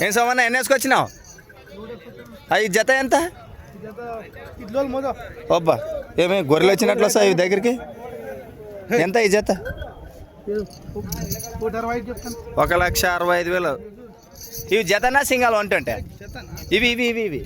ఏం సోమన్న ఎన్ని వేసుకొచ్చినావు? అవి జత ఎంత? అబ్బా ఏమి గొర్రెలు వచ్చినట్లు వస్తాయి ఇవి దగ్గరికి? ఎంత ఈ జత? 1,65,000. ఇవి జతనా సింగల్ అంటే ఇవి ఇవి ఇవి ఇవి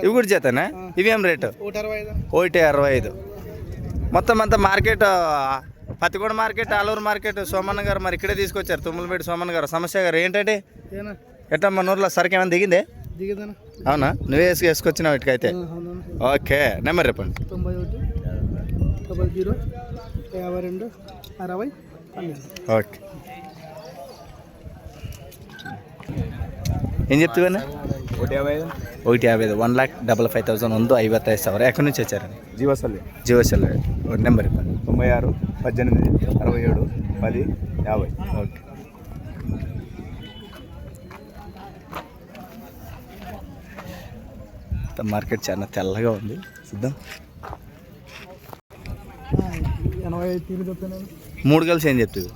ఇవి కూడా జతనా? ఇవి ఏం రేటు? 1,65,000. మొత్తం అంతా market Pattiguda market, Aluru market. Somanna garu మరి ఇక్కడే తీసుకొచ్చారు, తుమ్మలపేట సోమన్న గారు. సమస్య గారు ఏంటంటే ఎట్లా మన ఊర్లో సరికి ఏమైనా దిగిందే? అవునా? నువ్వే వేసుకొచ్చినావు ఇటుకైతే? ఓకే, నెంబర్ చెప్పండి. 91 ఓకే, ఏం చెప్తావన్నా? 1,55,000. 1,55,000 ಒಂದು 55,000. ఎక్కడి నుంచి వచ్చారండి? జీవసల్లి. నెంబర్ ఇవ్వండి. 96 18 67 10 50. ఓకే, మార్కెట్ చాలా తెల్లగా ఉంది, చూద్దాం. 3 కలిసి ఏం చెప్తుంది?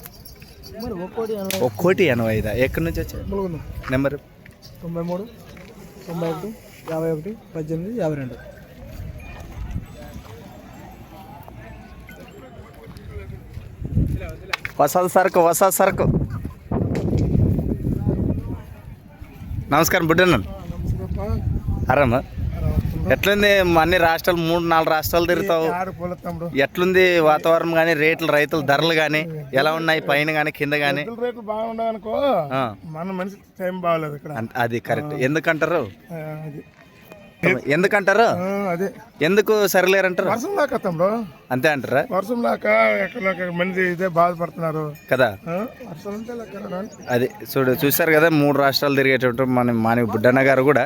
1,85,000. ఎక్కడి నుంచి వచ్చారు? నెంబర్ 93 91 51 18 52. ಹೊಸ సరుకు. నమస్కారం బుడ్డన్న, ఆరామా? ఎట్లుంది? అన్ని రాష్ట్రాలు 3-4 రాష్ట్రాలు తిరుగుతావు. ఎట్లుంది వాతావరణం కానీ, రేట్లు, రైతుల ధరలు కానీ ఎలా ఉన్నాయి? పైన కానీ కింద కానీ రేట్లు బాగుండవు అనుకో, మన మనిషి టైం బాగలేదు ఇక్కడ. అది కరెక్ట్. ఎందుకంటారు? ఎందుకు సరిలేరంటారు? వర్షం దాకా తమ్ముడు అంతే అంటారా? వర్షం దాకా ఎక్కడ మంది ఇదే బాధపడుతున్నారు కదా. వర్షం అంటే అది చూసారు కదా, 3 రాష్ట్రాలు తిరిగేటట్టు మన బుడ్డన్న గారు కూడా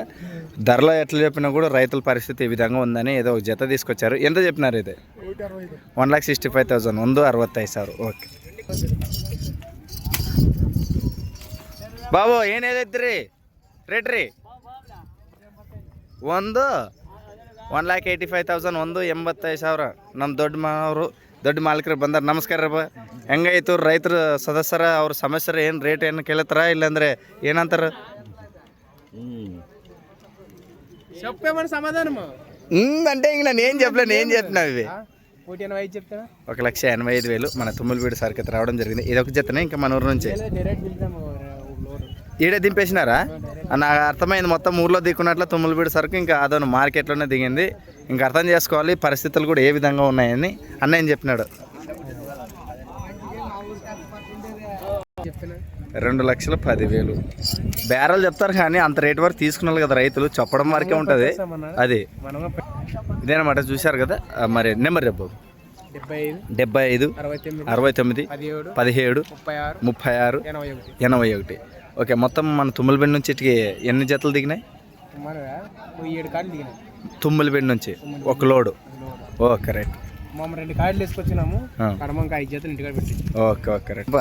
ధరలో ఎట్లా చెప్పినా కూడా రైతుల పరిస్థితి ఈ విధంగా ఉందని ఏదో ఒక జత తీసుకొచ్చారు. ఎంత చెప్పినారు? అయితే 1,65,000. 1,65,000. ಓಕೆ ಬಾಬು ಏನೇದೈತ್ರಿ ರೇಟ್ ರೀ? 1,85,000. 1,85,000. ನಮ್ಮ ದೊಡ್ಡ ಮಾಲೀಕರು ಬಂದಾರ. ನಮಸ್ಕಾರ ರೀ. ಹೆಂಗಾಯ್ತು ರೈತರ ಸದಸ್ಯರ ಅವ್ರ ಸಮಸ್ಯರ ಏನು ರೇಟ್ ಏನು ಕೇಳತ್ತಾರ ಇಲ್ಲಾಂದ್ರೆ ಏನಂತಾರ? చెప్పేమని సమాధానం అంటే ఇంక నేను ఏం చెప్పలేను. ఏం చెప్పినా ఇవి 1,85,000 మన తుమ్మలపేట సరికి రావడం జరిగింది. ఇది ఒక జతనే ఇంకా మన ఊరు నుంచి ఈడే దింపేసినారా? నాకు అర్థమైంది. మొత్తం ఊర్లో దిక్కున్నట్లు తుమ్మలపేట సరుకు ఇంకా అదోను మార్కెట్లోనే దిగింది. ఇంకా అర్థం చేసుకోవాలి పరిస్థితులు కూడా ఏ విధంగా ఉన్నాయని అన్నయ్య చెప్పినాడు. 2,10,000 బేరాలు చెప్తారు కానీ అంత రేటు వరకు తీసుకున్నారు కదా రైతులు. చెప్పడం వరకే ఉంటుంది అది. ఇదేనమాట, చూశారు కదా. మరి నెంబర్ చెప్పు. 75 69 17 36 81. ఓకే, మొత్తం మన తుమ్మలపేట నుంచి ఇటుకి ఎన్ని జతలు దిగినాయి? తుమ్మలపేట నుంచి ఒక లోడు. Okay right. 2 కార్డులు వేసుకొచ్చినాము. 5 జతలు ఇంటికాడ పెట్టి. Okay right.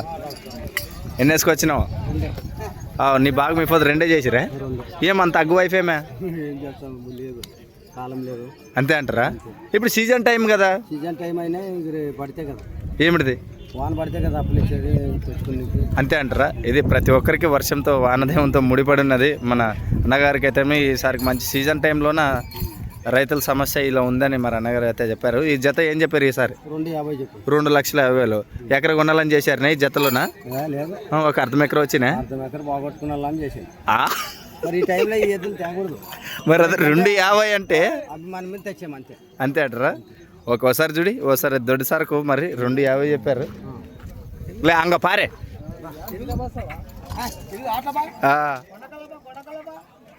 ఎన్ని వేసుకొచ్చినావు? నీ బాగా మీ ఫోన్ 2 చేసిరా? ఏమంత అగ్గు వైఫేమే? కాలం లేదు అంతే అంటారా? ఇప్పుడు సీజన్ టైం కదా. సీజన్ టైం అయినా పడితే కదా. ఏమిటిది? వాన పడితే కదా అప్పులు ఇచ్చేది తెచ్చుకుని. అంతే అంటారా? ఇది ప్రతి ఒక్కరికి వర్షంతో వానదేవంతో ముడిపడి ఉన్నది. మన అన్నగారికి అయితే ఈసారికి మంచి సీజన్ టైంలోన రైతుల సమస్య ఇలా ఉందని మరి అన్నగారు అయితే చెప్పారు. ఈ జత ఏం చెప్పారు ఈసారి? 2,50,000. ఎకర కొనాలని చేశారు ఈ జతలోనా? ఒక అర్ధం ఎకర వచ్చినా? మరి అది 2,50 అంటే అంతే అంటారా? ఒకసారి చూడి, ఓసారి దొడ్డి సరుకు మరి 2,50 చెప్పారు. లే అంగ పారే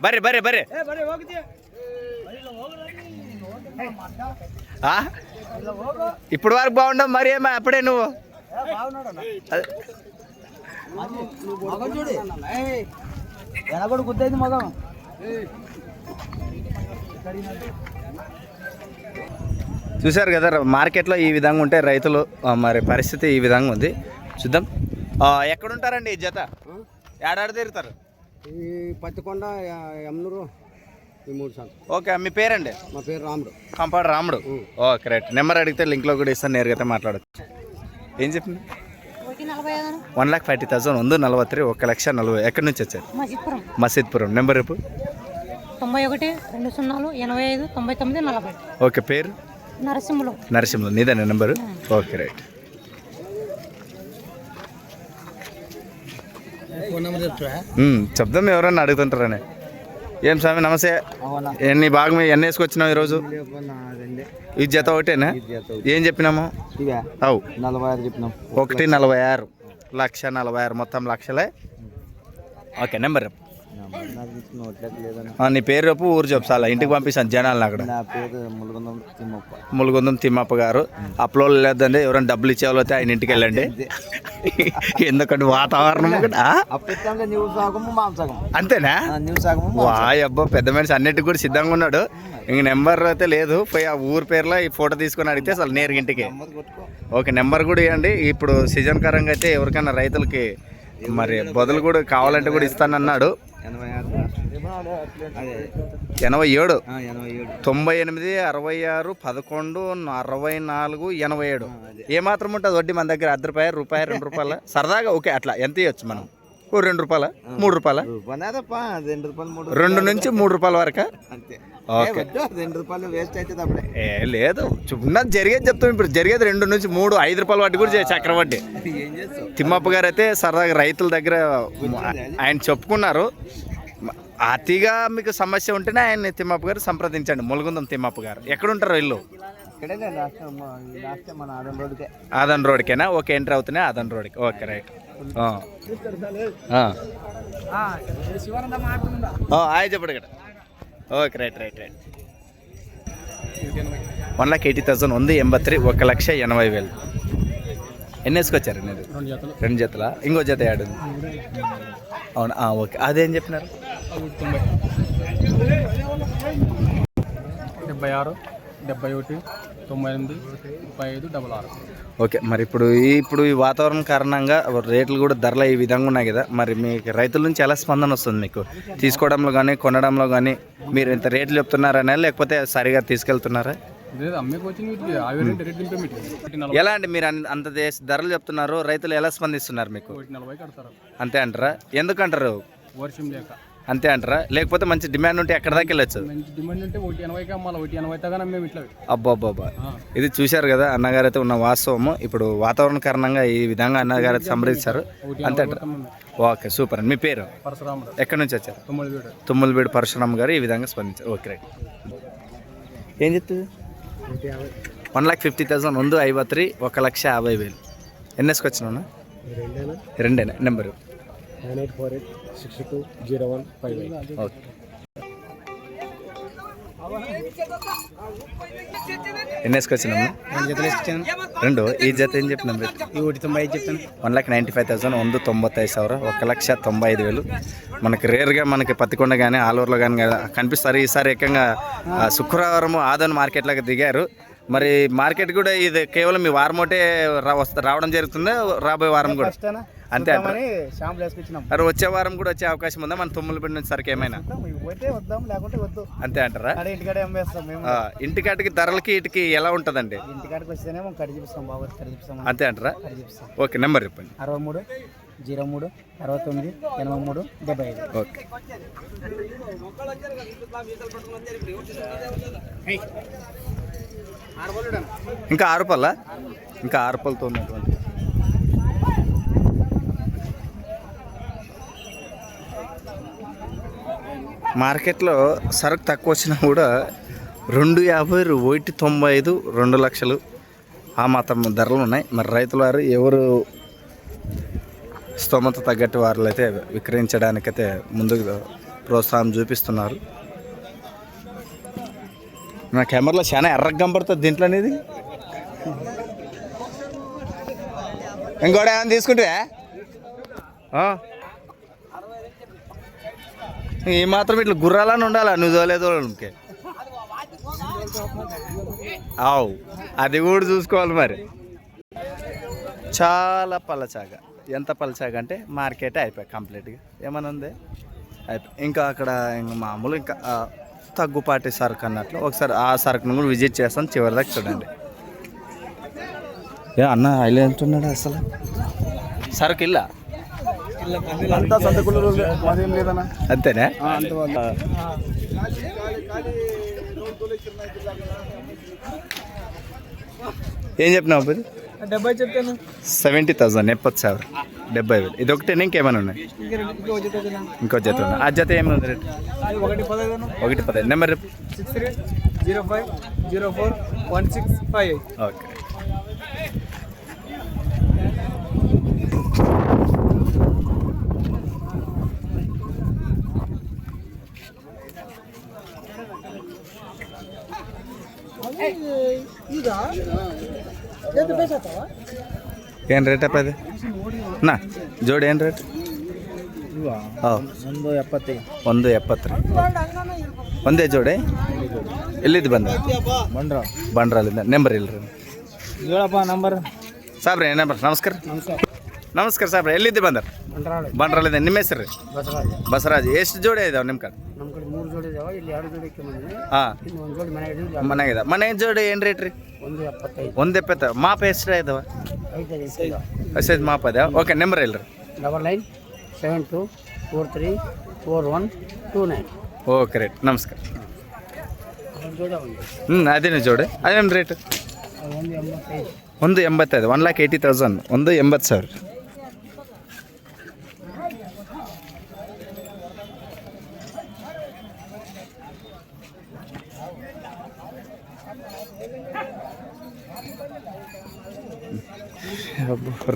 బరే బరే బరే. ఇప్పుడు వరకు బాగుండవు మరి ఏమో అప్పుడే నువ్వు గుద్దైంది మగం చూశారు కదా మార్కెట్లో ఈ విధంగా ఉంటే రైతులు మరి పరిస్థితి ఈ విధంగా ఉంది. చూద్దాం. ఎక్కడుంటారండి ఈ జత? ఏడాడు తిరుగుతారు? ఈ పత్తికొండ, ఎమ్నూరు, ఈ 3 సార్లు. ఓకే, మీ పేరండి? మా పేరు రాముడు. కంపాడు రాముడు. Okay right. నెంబర్ అడిగితే లింక్లో కూడా ఇస్తాను, నేరుగా అయితే మాట్లాడచ్చు. ఏం చెప్పింది? 1,40,000 ఉంది 43 1,40,000. ఎక్కడి నుంచి వచ్చారు? మసీద్పురం. నెంబర్ రేపు 91 20 85 99 40. ఓకే, పేరు? నరసింహులు. నీదేనా నెంబరు? Okay right. చెప్దాం, ఎవరన్నా అడుగుతుంటారని. ఏం స్వామి నమస్తే. ఎన్ని భాగం ఎన్ని వేసుకొచ్చినావు ఈరోజు? ఈ జత ఒకటేనా? ఏం చెప్పినాము? అవు 46 చెప్పినాం. 1,46 1,46,000 మొత్తం లక్షలే. ఓకే, నెంబర్ నీ పేరు రేపు ఊరు చెప్పు, చాలా ఇంటికి పంపిస్తాను జనాలను. అక్కడ నా పేరు ములుగుందం తిమ్మప్ప గారు. అప్లోడ్ లేదండి, ఎవరైనా డబ్బులు ఇచ్చేవాళ్ళు అయితే ఆయన ఇంటికి వెళ్ళండి. ఎందుకంటే వాతావరణం అంతేనా? అబ్బా, పెద్ద మనిషి అన్నిటికి కూడా సిద్ధంగా ఉన్నాడు. ఇంక నెంబర్ అయితే లేదు, పోయి ఆ ఊరు పేరులో ఈ ఫోటో తీసుకొని అడిగితే అసలు నేరుగా ఇంటికి. ఓకే, నెంబర్ కూడా ఇవ్వండి. ఇప్పుడు సీజన్ కరంగా అయితే ఎవరికైనా రైతులకి మరి బదులు కూడా కావాలంటే కూడా ఇస్తానన్నాడు. 87 98 66 11 64 87. ఏమాత్రం ఉంటుంది వడ్డీ మన దగ్గర? ₹1, రూపాయి, ₹2 సరదాగా. ఓకే, అట్లా ఎంత ఇవ్వచ్చు మనం? ₹2, ₹3, ₹2 నుంచి ₹3 వరకు. ఓకే, ₹2 వేస్ట్ అవుతుంది అప్పుడే. లేదు, ఉన్నది జరిగేది చెప్తాం. ఇప్పుడు జరిగేది 2 నుంచి 3 ₹5 వడ్డీ కూడా చక్రవడ్డీ. తిమ్మప్ప గారు అయితే సరదాగా రైతుల దగ్గర ఆయన చెప్పుకున్నారు. అతిగా మీకు సమస్య ఉంటేనే ఆయన తిమ్మప్ప గారు సంప్రదించండి. ములుగుందం తిమ్మప్ప గారు. ఎక్కడుంటారు ఇల్లు? ఆదన్ రోడ్కేనా? ఓకే, ఎంటర్ అవుతున్నాయి ఆదన్ రోడ్కి. Okay right. హాయ్ చెప్పడు ఇక్కడ. Okay right. 1,80,000 ఉంది 83 1,80,000. ఎన్ని వేసుకొచ్చారు? 2 జతలా? ఇంకో జత యాడ్ ఉంది. అవునా? ఓకే, అదేం చెప్పినారు? 76 71 98 35 66. ఓకే, మరి ఇప్పుడు ఈ వాతావరణం కారణంగా రేట్లు కూడా ధరలు ఈ విధంగా ఉన్నాయి కదా, మరి మీకు రైతుల నుంచి ఎలా స్పందన వస్తుంది? మీకు తీసుకోవడంలో కానీ కొనడంలో కానీ మీరు ఇంత రేట్లు చెప్తున్నారనే, లేకపోతే సరిగా తీసుకెళ్తున్నారా? ఎలా అండి, మీరు అంత ధరలు చెప్తున్నారు, రైతులు ఎలా స్పందిస్తున్నారు మీకు? అంతే అంటారా? ఎందుకంటారు? వర్షం లేక. అంతే అంటారా? లేకపోతే మంచి డిమాండ్ ఉంటే ఎక్కడ దాకా వెళ్ళచ్చు? డిమాండ్ ఉంటే 180 అమ్మాలి, 180 మేము ఇట్లా. అబ్బాబ్బా, ఇది చూశారు కదా అన్నగారు అయితే ఉన్న వాస్తవము. ఇప్పుడు వాతావరణ కారణంగా ఈ విధంగా అన్నగారు అయితే సంప్రదించారు. అంతే అంటారు? Okay, super. మీ పేరు? పరశురాముడు. ఎక్కడి నుంచి వచ్చారు? తుమ్మలబీడు. పరశురామ్ గారు ఈ విధంగా స్పందించారు. Okay right. ఏం చెప్తుంది? 1,50,000 ఉంది 53 1,50,000. ఎన్ని వేసుకొచ్చినా? 2 నెంబరు 9848620158. ఓకే. ఎన్ని వేసుకొచ్చినాము? 2 జతలు వేసుకొచ్చాను. 2. ఈ జత ఏం చెప్పినాం? ఈ 195 చెప్తాను. 1,95,000 ఉంది 95,000 1,95,000. మనకి రేర్గా మనకి పత్తికొండ కానీ ఆలూరులో కానీ కనిపిస్తారు. ఈసారి ఏకంగా శుక్రవారం ఆదన్ మార్కెట్లోకి దిగారు. మరి మార్కెట్ కూడా ఇది కేవలం ఈ వారం ఒకటే రావడం జరుగుతుందా? రాబోయే వారం కూడా అంతే అంటారు? మరి వచ్చే వారం కూడా వచ్చే అవకాశం ఉందా మన తుమ్మలపేట నుంచి సరికి ఏమైనా? అంతే అంటారా? ఇంటికాటికి ధరలకి ఇటుకి ఎలా ఉంటుందండి? అంతే అంటారా? ఓకే, నెంబర్ చెప్పండి. 63 03 69 83 75. ఓకే. ఇంకా ₹6? ఇంకా ₹6తో ఉన్నటువంటి మార్కెట్లో సరుకు తక్కువ వచ్చినా కూడా 250 195 2 లక్షలు ఆ మాత్రం ధరలు ఉన్నాయి. మరి రైతుల వారు ఎవరు స్తోమత తగ్గట్టు వారు అయితే విక్రయించడానికైతే ముందుకు ప్రోత్సాహం చూపిస్తున్నారు. నా కెమెరాలో చాలా ఎర్రగా కనబడుతుంది దీంట్లో అనేది. ఇంకోటి ఏమైనా తీసుకుంటే ఈ మాత్రం ఇట్లా గుర్రాలని ఉండాలా నువ్వు తోలేదో ఇంకే అవు అది కూడా చూసుకోవాలి మరి. చాలా పలచాగా, ఎంత పలచాగా అంటే మార్కెటే అయిపోయి కంప్లీట్గా. ఏమైనా ఉంది అయిపోయి. ఇంకా అక్కడ ఇంకా మామూలు ఇంకా తగ్గుపాటి సరుకు అన్నట్లు ఒకసారి ఆ సరుకును కూడా విజిట్ చేస్తాను. చివరి దాకా చూడండి. ఏ అన్న హైలే అంటున్నాడు అసలు సరుకు ఇల్లా అంతేనా? ఏం చెప్పినావు అబ్బాయి? 70 చెప్తాను. 70,000 70,000 70,000. ఇది ఒకటేనా ఇంకేమైనా ఉన్నాయి? ఇంకో జత ఉన్నాయి. ఆ జత ఏమైనా రేట్? 115 నెంబర్ 6305041658. ఓకే. ఏం రేట్ అప్పది నా ಜೋಡಿ ಏನು ರೇಟ್? 170 ಒಂದೇ ಜೋಡಿ. ಎಲ್ಲಿದ್ದು ಬಂದ? ಬಂಡ್ರಲ್ಲಿಂದ. ನಂಬರ್ ಇಲ್ಲರಿ ಹೇಳಪ್ಪ ನಂಬರ್. ಸಾಬ್ರೆ ನಂಬರ್. ನಮಸ್ಕಾರ ನಮಸ್ಕಾರ ಸಾಬ್ರೆ. ಎಲ್ಲಿದ್ದು ಬಂದಾರ? ಬಂಡ್ರಲ್ಲಿಂದ. ನಿಮ್ಮ ಹೆಸರು ರೀ? ಬಸವರಾಜ್. ಎಷ್ಟು ಜೋಡಿ ಇದಾವೆ ನಿಮ್ಮ ಕಡೆ? ನಮ್ಮ ಕಡೆ 3 ಜೋಡಿ ಇದಾವೆ. ಇಲ್ಲಿ 2 ಜೋಡಿ ಹಾಂ, ಒಂದು ಜೋಡಿ ಮನೆಗಿದೆ. ಮನೆ ಜೋಡಿ ಏನು ರೇಟ್ ರೀ? 170. ಮಾಪ ಎಷ್ಟು ಇದಾವೆ? 5 ಮಾಪ ಇದಾವೆ. ಓಕೆ. ನಂಬರ್ ಇಲ್ಲರಿ? 9972343129. Okay rate. ನಮಸ್ಕಾರ. ಅದೇನು ಜೋಡಿ ಅದೇನು ರೇಟ್? 185. 1,80,000. 180,000.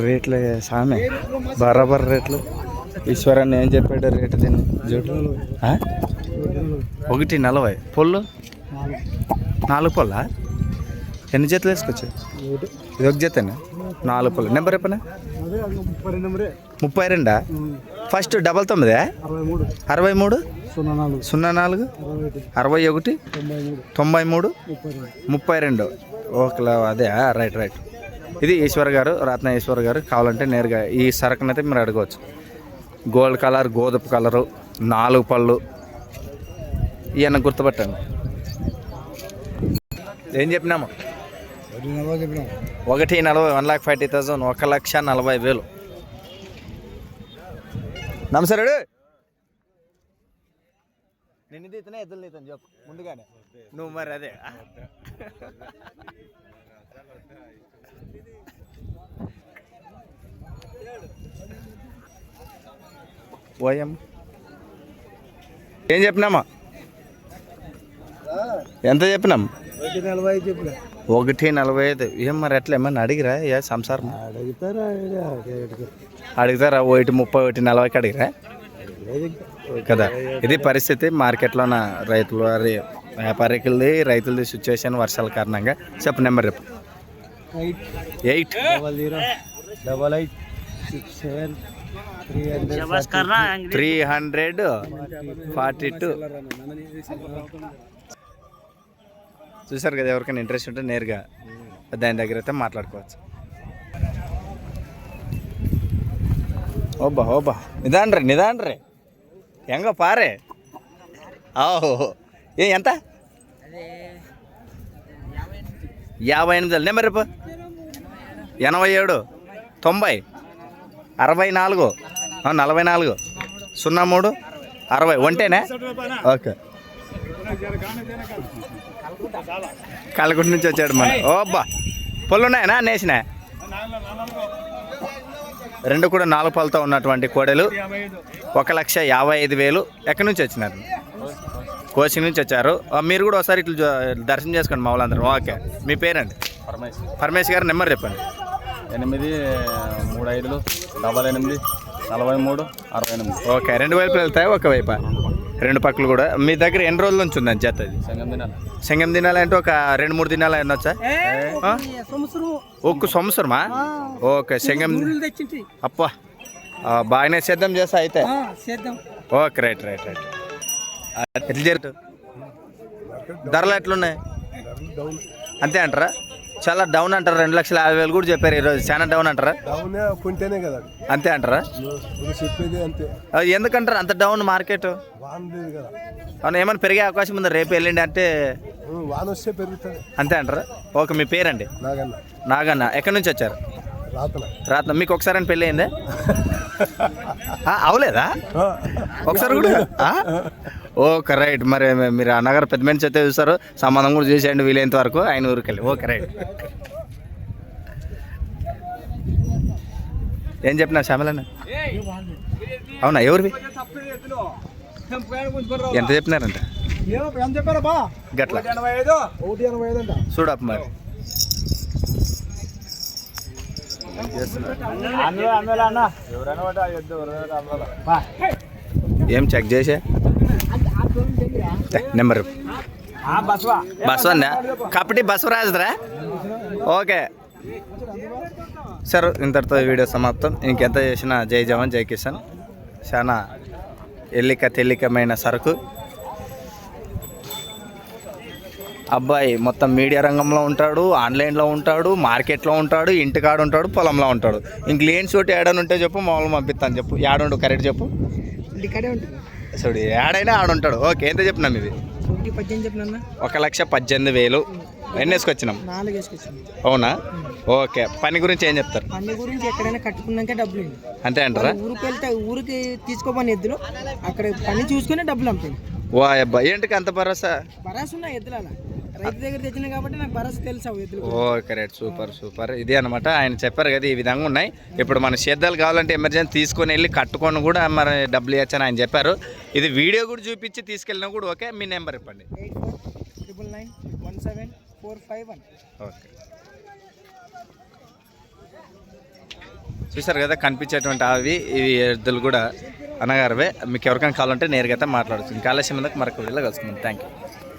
రేట్లు సామె బరాబర్ రేట్లు. ఈశ్వరాన్ని ఏం చెప్పాడు రేటు దీన్ని? జోడు 140. పొల్లు 4 పొల్లా? ఎన్ని జతలు వేసుకొచ్చాయి? ఇది ఒక జతనా? 4 పొల్లు. నెంబర్ చెప్పనా? 32. ఫస్ట్ 99 63 04 61 93 32. ఓకే. అదే రైట్ రైట్. ఇది ఈశ్వర్ గారు, రత్న ఈశ్వర్ గారు. కావాలంటే నేరుగా ఈ సరుకునైతే మీరు అడగవచ్చు. గోల్డ్ కలర్, గోధుమ కలరు, 4 పళ్ళు. ఈయన గుర్తుపట్టండి. ఏం చెప్పినాము? 140. 1,40,000. 1,40,000. నమస్కారం. నిన్ను తీతనే ఎద్దులు తీతాను చెప్పు ముందుగానే. నువ్వు మరి అదే ఓయం. ఏం చెప్పినామా? ఎంత చెప్పినాం? 1,45. ఏం మరి ఎట్లా ఏమన్నా అడిగిరా? ఏ సంసారం అడుగుతారా? 1,30 1,40కి అడిగిరా కదా. ఇది పరిస్థితి మార్కెట్లో రైతుల వ్యాపారికులది రైతులది సిచ్యువేషన్ వర్షాల కారణంగా. చెప్పు నెంబర్ చెప్పు. 88888 చూసారు కదా. ఎవరికైనా ఇంట్రెస్ట్ ఉంటే నేరుగా దాని దగ్గర అయితే మాట్లాడుకోవచ్చు. ఓబ్బా ఓబ్బా నిదాన్రే ಹೆಂಗ ಪಾರೆ. ಓಹೋ. ఎంత? 58. నెంబర్ రేపు 87 90 64 44 03 60. ఒంటేనా? ఓకే. కళ్ళగుంట నుంచి వచ్చాడు మన. ఓబ్బా. పొల్లు ఉన్నాయనా? నేసినా 2 కూడా 4 పళ్ళతో ఉన్నటువంటి కోడెలు. 1,55,000. ఎక్కడి నుంచి వచ్చినారు? కోచింగ్ నుంచి వచ్చారు. మీరు కూడా ఒకసారి ఇట్లా దర్శనం చేసుకోండి మా వాళ్ళందరూ. ఓకే. మీ పేరండి? పరమేశ్ గారు. నెంబర్ చెప్పండి. 835 88 43 68. ఓకే. 2 వైపులు వెళ్తాయి ఒకవైపు? 2 పక్కలు కూడా. మీ దగ్గర ఎన్ని రోజుల నుంచి ఉందని జత? అది సంగం దినాలు అంటే ఒక 2-3 దినాలు అయినొచ్చా? ఒక్క సంవత్సరమా? ఓకే. సంగం అప్ప బాగానే సిద్ధం చేస్తా అయితే. ఓకే. Right right right. ఎట్లా జరుగుతు ధరలు ఎట్లున్నాయి? డౌన్ అంతే అంటారా? చాలా డౌన్ అంటారు. 2,50,000 కూడా చెప్పారు ఈరోజు. చాలా డౌన్ అంటారా? డౌన్ కొంటేనే కదా అంతే అంటారా? నువ్వు చెప్పేది అంతే. ఎందుకంటారు అంత డౌన్ మార్కెట్? వాన లేదు కదా. అవును, ఏమైనా పెరిగే అవకాశం ఉందా రేపు వెళ్ళండి అంటే? వాన వస్తే పెరుగుతుంది. అంతే అంటారా? ఓకే, మీ పేరండి? నాగన్న. నాగన్న. ఎక్కడి నుంచి వచ్చారు? రాతన. రాత్న. మీకు ఒకసారి పెళ్ళి అయిందా? అవలేదా ఒకసారి కూడా? Okay right. మరి మీరు అన్నగారు పెద్ద మనిషి అయితే చూస్తారు, సంబంధం కూడా చూసేయండి వీలైనంత వరకు ఆయన ఊరికి వెళ్ళి. Okay right. ఏం చెప్పినా శ్యామలన్న? అవునా, ఎవరివి? ఎంత చెప్పినారంట? గట్ల చూడప్ప మరి ఏం చెక్ చేసే నెంబరు బస్వన్న కపటి బసవరాజురా. ఓకే సార్, ఇంతటితో వీడియో సమాప్తం. ఇంకెంత చేసినా జై జవాన్ జై కిసాన్. చాలా తేలికమైన సరుకు. అబ్బాయి మొత్తం మీడియా రంగంలో ఉంటాడు, ఆన్లైన్లో ఉంటాడు, మార్కెట్లో ఉంటాడు, ఇంటికాడ ఉంటాడు, పొలంలో ఉంటాడు. ఇంక లేని చోటు ఏడనుంటే చెప్పు, మామూలు పంపిస్తాను చెప్పు. ఏడుండు కరెక్ట్ చెప్పు. చూడు ఏడైనా ఆడుంటాడు. ఓకే, ఎంత చెప్పినాం ఇది? 1,18,000. ఎన్ని వేసుకొచ్చినాం? 4 వేసుకొచ్చింది. అవునా? ఓకే, పని గురించి ఏం చెప్తారు? పని గురించి ఎక్కడైనా కట్టుకున్నాక డబ్బులు అంతే అంటారా? ఊరికి వెళ్తే ఊరికి తీసుకోమని ఎద్దులు అక్కడ పని చూసుకుని డబ్బులు అమ్ముతాయి. వా అబ్బా, ఏంటికి అంత భరోసా? భరోసా ఉన్నాయి ఎద్దులు. అలా రైతు దగ్గర తెచ్చినా కాబట్టి నాకు భరోసా తెలుసు ఎద్దులు. Okay right, super. ఇదే అనమాట ఆయన చెప్పారు కదా, ఈ విధంగా ఉన్నాయి. ఇప్పుడు మన సేద్యాలు కావాలంటే ఎమర్జెన్సీ తీసుకొని వెళ్ళి కట్టుకొని కూడా మరి డబ్బులు ఇవ్వచ్చని ఆయన చెప్పారు. ఇది వీడియో కూడా చూపించి తీసుకెళ్ళినా కూడా ఓకే. మీ నెంబర్ ఇవ్వండి. 8499917451. ఓకే, చూసారు కదా కనిపించేటువంటి అవి ఇవి ఎద్దులు కూడా అన్నగారివే. మీకు ఎవరికైనా కావాలంటే నేరుగా అయితే మాట్లాడచ్చు. ఇంకా ఆలస్యం ఉందాక మరొక వీడియోలో కలుసుకుందాం. Thank you.